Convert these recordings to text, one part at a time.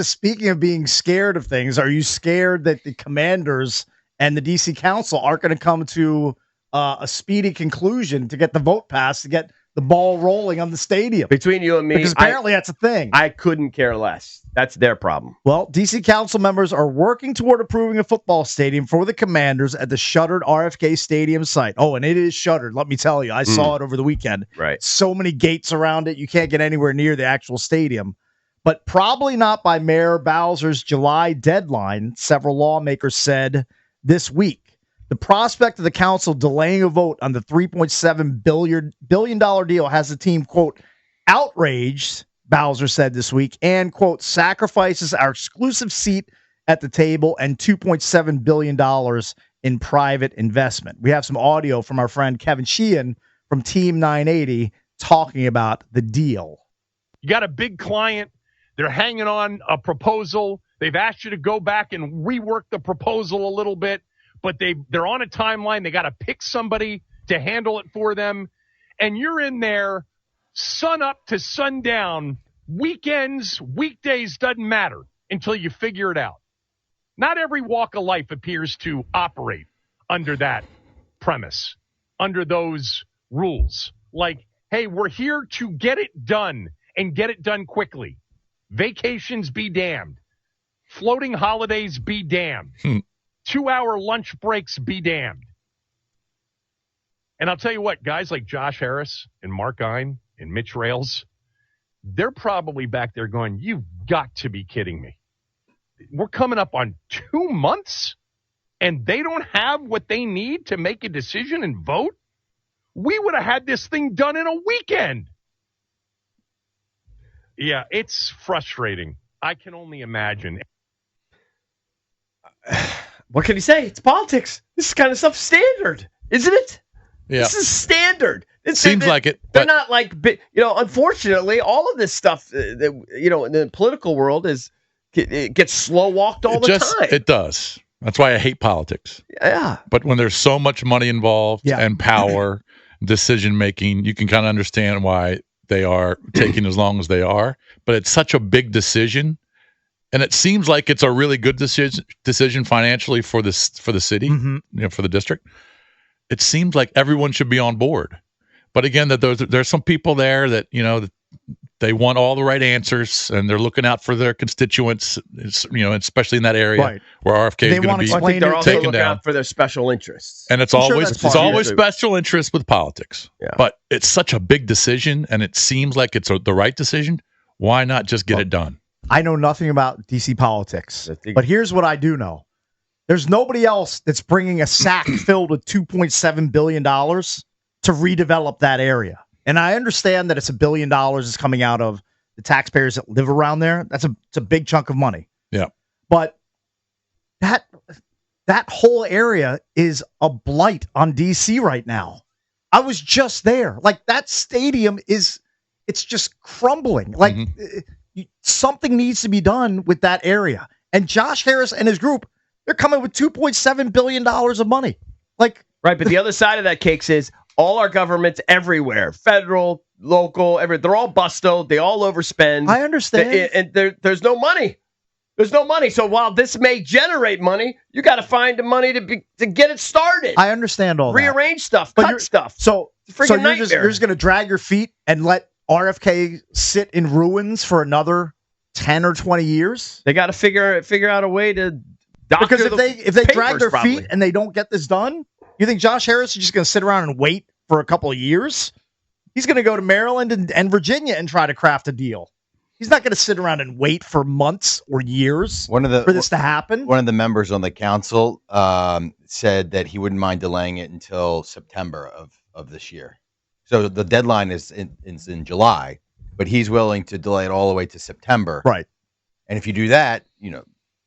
speaking of being scared of things, are you scared that the Commanders and the DC Council aren't going to come to a speedy conclusion to get the vote passed to get the ball rolling on the stadium? Between you and me, because apparently that's a thing. I couldn't care less. That's their problem. Well, DC Council members are working toward approving a football stadium for the Commanders at the shuttered RFK Stadium site. Oh, and it is shuttered, let me tell you. I saw it over the weekend. Right. So many gates around it, you can't get anywhere near the actual stadium. But probably not by Mayor Bowser's July deadline, several lawmakers said this week. The prospect of the council delaying a vote on the $3.7 billion deal has the team, quote, outraged, Bowser said this week, and, quote, sacrifices our exclusive seat at the table and $2.7 billion in private investment. We have some audio from our friend Kevin Sheehan from Team 980 talking about the deal. You got a big client. They're hanging on a proposal. They've asked you to go back and rework the proposal a little bit, but they're on a timeline. They got to pick somebody to handle it for them. And you're in there sun up to sundown, weekends, weekdays, doesn't matter until you figure it out. Not every walk of life appears to operate under that premise, under those rules. Like, hey, we're here to get it done and get it done quickly. Vacations be damned. Floating holidays be damned. 2-hour lunch breaks be damned. And I'll tell you what, guys like Josh Harris and Mark Ein and Mitch Rales, they're probably back there going, you've got to be kidding me. We're coming up on 2 months and they don't have what they need to make a decision and vote? We would have had this thing done in a weekend. Yeah, it's frustrating. I can only imagine. What can you say? It's politics. This kind of stuff's standard, isn't it? Yeah. This is standard. It seems like it. They're not like, unfortunately, all of this stuff, in the political world it gets slow walked all the time. It does. That's why I hate politics. Yeah. But when there's so much money involved and power, decision making, you can kind of understand why they are taking as long as they are. But it's such a big decision. And it seems like it's a really good decision financially for the city, for the district. It seems like everyone should be on board. But again, that there's some people there that, they want all the right answers and they're looking out for their constituents, especially in that area where RFK is going to be I think they're also taken looking down out for their special interests. And it's always special interest with politics. Yeah. But it's such a big decision and it seems like it's the right decision. Why not just get it done? I know nothing about DC politics, but here's what I do know. There's nobody else that's bringing a sack filled with $2.7 billion to redevelop that area. And I understand that it's $1 billion is coming out of the taxpayers that live around there. It's a big chunk of money. Yeah. But that whole area is a blight on DC right now. I was just there. Like, that stadium it's just crumbling. Like, something needs to be done with that area. And Josh Harris and his group, they're coming with $2.7 billion of money. Like, right, but the other side of that cake is all our governments everywhere, federal, local, they're all busto. They all overspend. I understand. And there's no money. There's no money. So while this may generate money, you got to find the money to get it started. I understand all that. Rearrange stuff, cut stuff. So you're just going to drag your feet and let RFK sit in ruins for another 10 or 20 years? They got to figure out a way to doctor because if they drag their probably. feet and they don't get this done, you think Josh Harris is just going to sit around and wait for a couple of years? He's going to go to Maryland and Virginia and try to craft a deal. He's not going to sit around and wait for months or years for this to happen. One of the members on the council said that he wouldn't mind delaying it until September of this year. So the deadline is in July, but he's willing to delay it all the way to September. Right. And if you do that,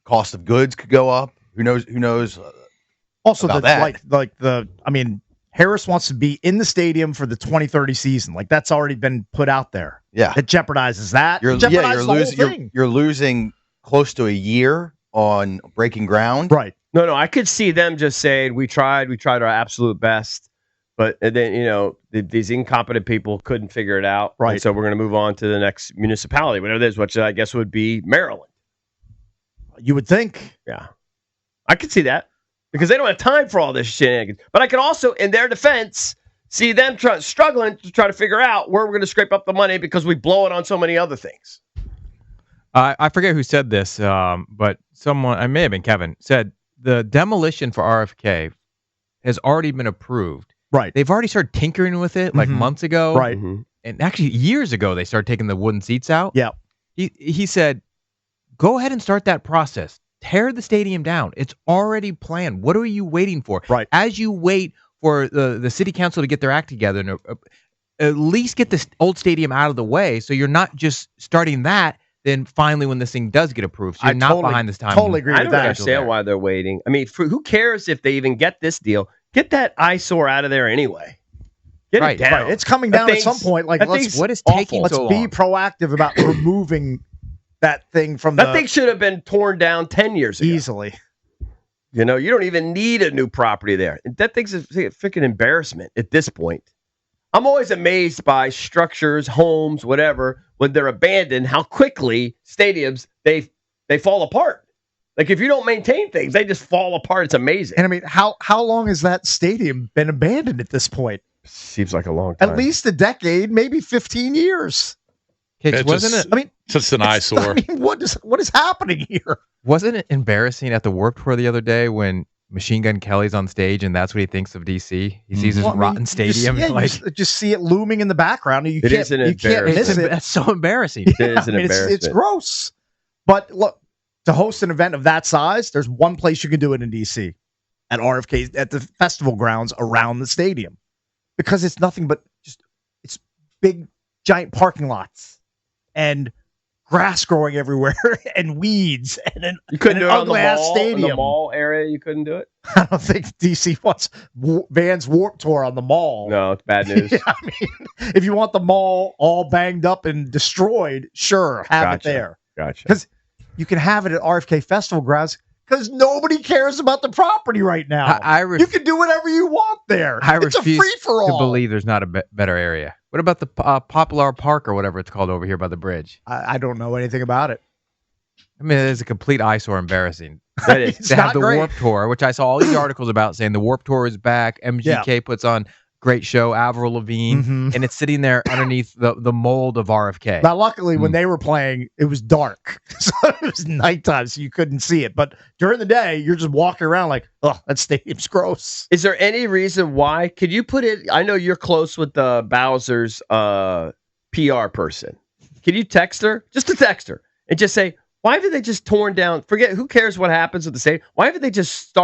cost of goods could go up. Who knows? Also, Harris wants to be in the stadium for the 2030 season. Like, that's already been put out there. Yeah. It jeopardizes that. You're losing close to a year on breaking ground. Right. No, I could see them just saying, we tried our absolute best, but then, these incompetent people couldn't figure it out. Right. And so we're going to move on to the next municipality, whatever it is, which I guess would be Maryland. You would think. Yeah. I could see that because they don't have time for all this shenanigans. But I can also, in their defense, see them struggling to try to figure out where we're going to scrape up the money because we blow it on so many other things. I forget who said this, but someone, I may have been Kevin, said the demolition for RFK has already been approved. Right. They've already started tinkering with it like months ago. Right. And actually years ago, they started taking the wooden seats out. Yeah. He said, go ahead and start that process. Tear the stadium down. It's already planned. What are you waiting for? Right. As you wait for the city council to get their act together and at least get this old stadium out of the way so you're not just starting that, then finally when this thing does get approved, so you're not behind this time. Totally agree with that. I don't understand why they're waiting. I mean, who cares if they even get this deal? Get that eyesore out of there anyway. Get it down. Right. It's coming down at some point. Like, what is taking let's so long? be proactive about removing that thing from that thing should have been torn down 10 years ago. Easily. You know, you don't even need a new property there. That thing's a freaking embarrassment at this point. I'm always amazed by structures, homes, whatever, when they're abandoned, how quickly stadiums, they fall apart. Like, if you don't maintain things, they just fall apart. It's amazing. And I mean, how long has that stadium been abandoned at this point? Seems like a long time. At least a decade, maybe 15 years. Wasn't it? I mean, it's just an eyesore. I mean, what is happening here? Wasn't it embarrassing at the Warped Tour the other day when Machine Gun Kelly's on stage and that's what he thinks of DC? He sees this rotten stadium. Just see it looming in the background. You can't miss it. That's so embarrassing. It is an embarrassment. It's gross. But look, to host an event of that size, there's one place you can do it in DC, at RFK, at the festival grounds around the stadium, because it's nothing but it's big, giant parking lots and grass growing everywhere and weeds and an ugly ass stadium. In the mall area, you couldn't do it. I don't think DC wants Vans Warped Tour on the mall. No, it's bad news. I mean, if you want the mall all banged up and destroyed, sure, have it there. Gotcha. Because you can have it at RFK Festival grounds because nobody cares about the property right now. You can do whatever you want there. It's a free-for-all. To believe there's not a better area. What about the Poplar Park or whatever it's called over here by the bridge? I don't know anything about it. I mean, it's a complete eyesore, embarrassing. That is. To have the Warped Tour, which I saw all these articles about saying the Warped Tour is back. MGK puts on great show, Avril Lavigne, and it's sitting there underneath the mold of RFK. Now, luckily, when they were playing, it was dark. So it was nighttime, so you couldn't see it. But during the day, you're just walking around like, oh, that stadium's gross. Is there any reason why? Could you put it? I know you're close with Bowser's PR person. Can you text her? Just a text her and just say, why haven't they just torn down? Forget, who cares what happens with the stadium? Why haven't they just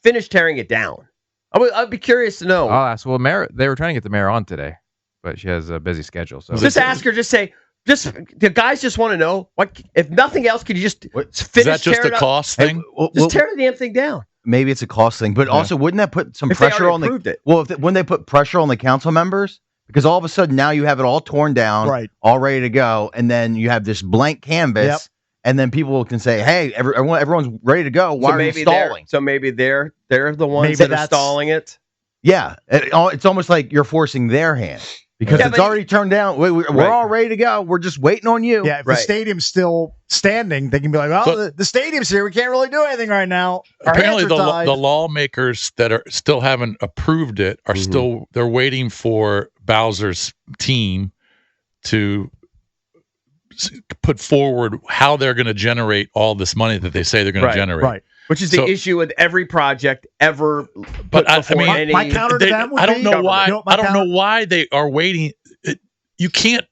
finished tearing it down? I'd be curious to know. I'll ask. Well, they were trying to get the mayor on today, but she has a busy schedule. So just ask her. Just say, the guys just want to know. What, if nothing else, could you just finish? Is that just a cost thing? Just tear the damn thing down. Maybe it's a cost thing, but also wouldn't that put some pressure on when they put pressure on the council members? Because all of a sudden now you have it all torn down, all ready to go, and then you have this blank canvas. And then people can say, "Hey, everyone's ready to go. Why are you stalling?" So maybe they're the ones that are stalling it. Yeah, it's almost like you're forcing their hand because it's already turned down. We're all ready to go. We're just waiting on you. Yeah, if the stadium's still standing, they can be like, "Well, the stadium's here. We can't really do anything right now." Apparently, the lawmakers that still haven't approved it are they're waiting for Bowser's team to put forward how they're going to generate all this money that they say they're going to generate. Right. Which is the issue with every project ever. But my counter to them would I don't know why. I don't know why they are waiting. You can't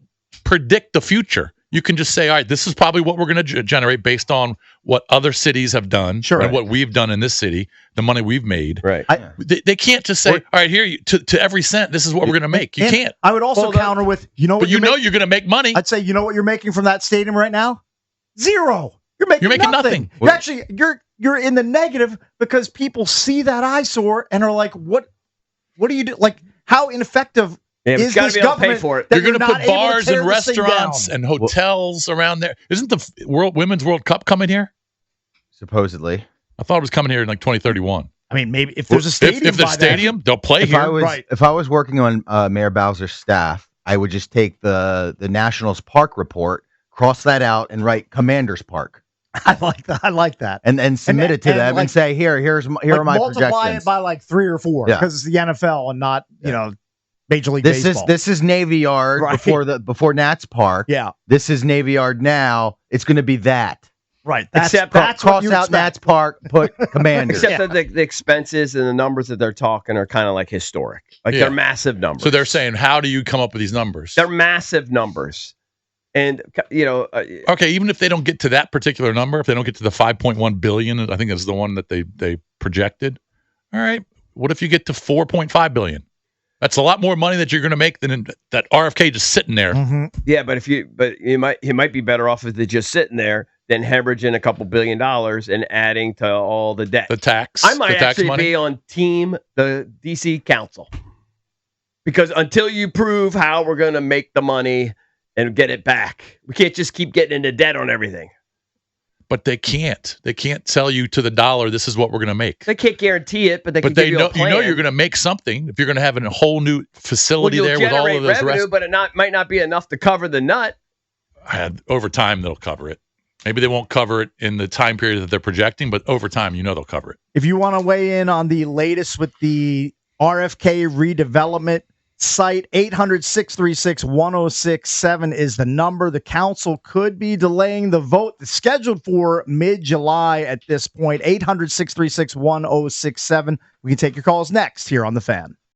predict the future. You can just say, all right, this is probably what we're going to generate based on what other cities have done and what we've done in this city, the money we've made. Right. They can't just say, all right, here, to every cent, this is what we're going to make. You can't. I would also counter with, you're going to make money. I'd say, you know what you're making from that stadium right now? Zero. You're making nothing. You're in the negative because people see that eyesore and are like, what do you do? Like, how ineffective is this government? Pay for it. You're going to put bars and restaurants and hotels around there. Isn't the Women's World Cup coming here? Supposedly. I thought it was coming here in like 2031. I mean, maybe if there's a stadium. If there's a stadium, they'll play here. If I was working on Mayor Bowser's staff, I would just take the Nationals Park report, cross that out, and write Commanders Park. I like that. I like that. And submit it to them like, and say, here are my multiply projections. It by like 3 or 4 because it's the NFL and not Major League Baseball. This is Navy Yard before Nats Park. Yeah. This is Navy Yard now. It's going to be that. Right. Except that's cross out Nats Park, put Commander. Except that the expenses and the numbers that they're talking are kind of like historic. Like they're massive numbers. So they're saying, how do you come up with these numbers? They're massive numbers. And, okay, even if they don't get to that particular number, if they don't get to the 5.1 billion, I think that's the one that they projected. All right. What if you get to 4.5 billion? That's a lot more money that you're going to make than that RFK just sitting there. Mm-hmm. Yeah, but he might be better off if they're just sitting there than hemorrhaging a couple $2 billion and adding to all the debt. The tax. I might the tax actually money? be on the DC Council. Because until you prove how we're going to make the money and get it back, we can't just keep getting into debt on everything. But they can't. They can't tell you to the dollar, this is what we're going to make. They can't guarantee it, but they can give you a plan. You know you're going to make something if you're going to have a whole new facility there with all of those revenue, but it might not be enough to cover the nut. Over time, they'll cover it. Maybe they won't cover it in the time period that they're projecting, but over time, they'll cover it. If you want to weigh in on the latest with the RFK redevelopment site, 800-636-1067 is the number. The council could be delaying the vote. It's scheduled for mid-July at this point. 800-636-1067. We can take your calls next here on The Fan.